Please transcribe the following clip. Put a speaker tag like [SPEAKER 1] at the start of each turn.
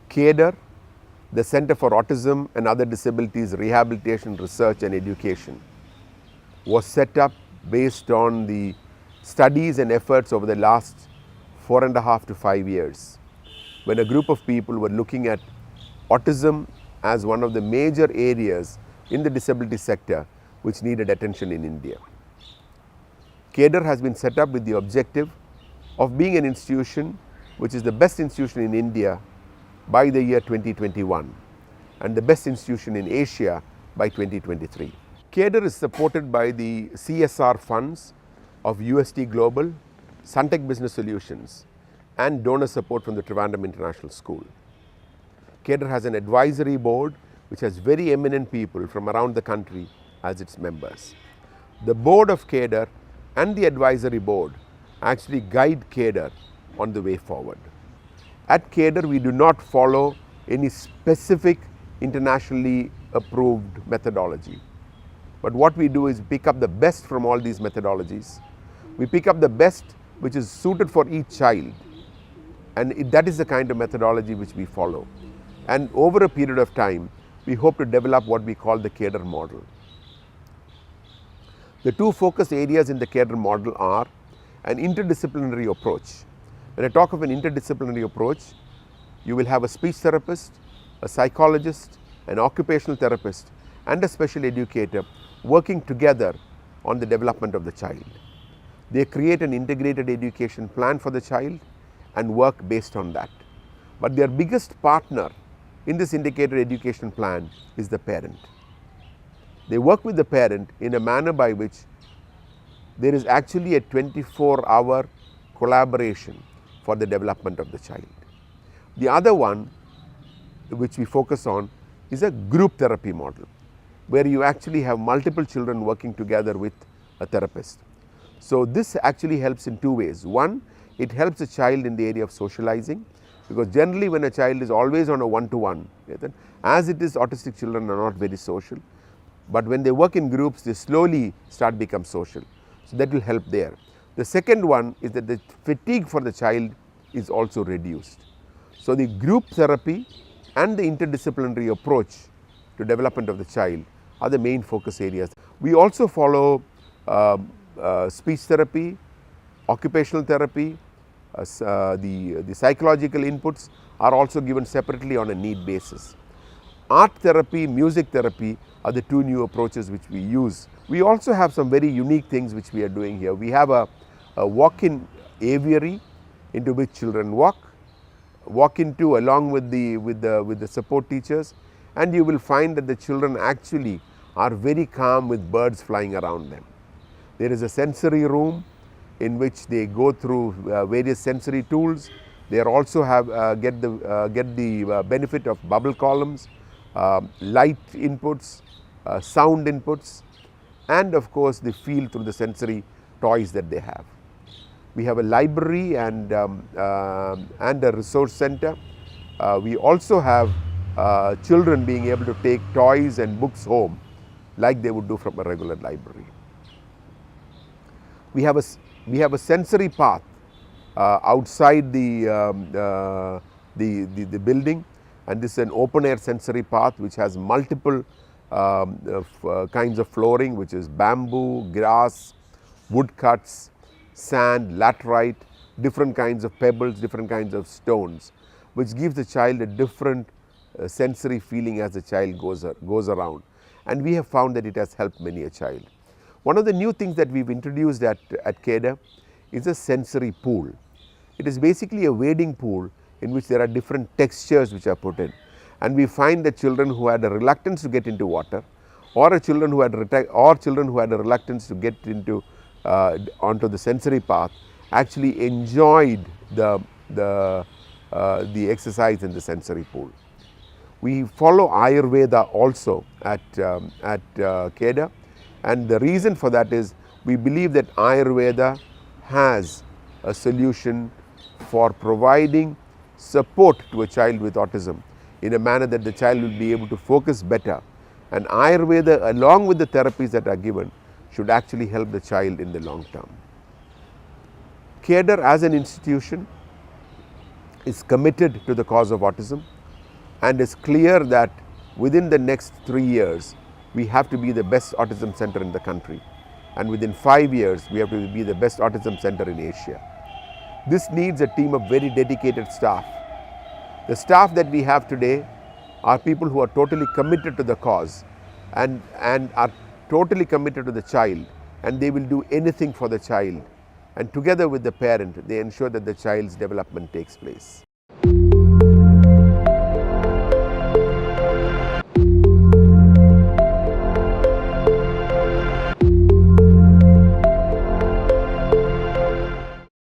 [SPEAKER 1] Kader, the Center for Autism and Other Disabilities Rehabilitation Research and Education, was set up based on the studies and efforts over the last 4.5 to 5 years, when a group of people were looking at autism as one of the major areas in the disability sector which needed attention in India. Kader has been set up with the objective of being an institution which is the best institution in India by the year 2021 and the best institution in Asia by 2023. Kader is supported by the CSR funds of UST Global, Suntec Business Solutions and donor support from the Trivandrum International School. Kader has an advisory board which has very eminent people from around the country as its members. The board of Kader and the advisory board actually guide Kader on the way forward. At Kader, we do not follow any specific internationally approved methodology. But what we do is pick up the best from all these methodologies. We pick up the best which is suited for each child, and that is the kind of methodology which we follow. And over a period of time, we hope to develop what we call the Kader model. The two focus areas in the Kader model are an interdisciplinary approach. When I talk of an interdisciplinary approach, you will have a speech therapist, a psychologist, an occupational therapist and a special educator working together on the development of the child. They create an integrated education plan for the child and work based on that. But their biggest partner in this integrated education plan is the parent. They work with the parent in a manner by which there is actually a 24-hour collaboration for the development of the child. The other one which we focus on is a group therapy model, where you actually have multiple children working together with a therapist. So this actually helps in two ways. One, it helps a child in the area of socializing, because generally when a child is always on a one-to-one, as it is, autistic children are not very social, but when they work in groups, they slowly start become social. So that will help there. The second one is that the fatigue for the child is also reduced. So the group therapy and the interdisciplinary approach to development of the child are the main focus areas. We also follow speech therapy, occupational therapy, the psychological inputs are also given separately on a need basis. Art therapy, music therapy are the two new approaches which we use. We also have some very unique things which we are doing here. We have a walk-in aviary into which children walk into along with the support teachers, and you will find that the children actually are very calm with birds flying around them. There is a sensory room in which they go through various sensory tools. They are also get the benefit of bubble columns, light inputs, sound inputs, and of course the feel through the sensory toys that they have. We have a library and a resource center. We also have children being able to take toys and books home like they would do from a regular library. We have a sensory path outside the building, and this is an open air sensory path which has multiple kinds of flooring, which is bamboo, grass, wood cuts, sand, laterite, different kinds of pebbles, different kinds of stones, which gives the child a different sensory feeling as the child goes around. And we have found that it has helped many a child. One of the new things that we have introduced at Kader is a sensory pool. It is basically a wading pool in which there are different textures which are put in. And we find that children who had a reluctance to get into water, or children who had a reluctance to get into onto the sensory path, actually enjoyed the exercise in the sensory pool. We follow Ayurveda also at Kader, and the reason for that is we believe that Ayurveda has a solution for providing support to a child with autism in a manner that the child will be able to focus better, and Ayurveda along with the therapies that are given should actually help the child in the long term. Kader as an institution is committed to the cause of autism. and is clear that within the next 3 years, we have to be the best autism center in the country. And within 5 years, we have to be the best autism center in Asia. This needs a team of very dedicated staff. The staff that we have today are people who are totally committed to the cause and are totally committed to the child, and they will do anything for the child. And together with the parent, they ensure that the child's development takes place.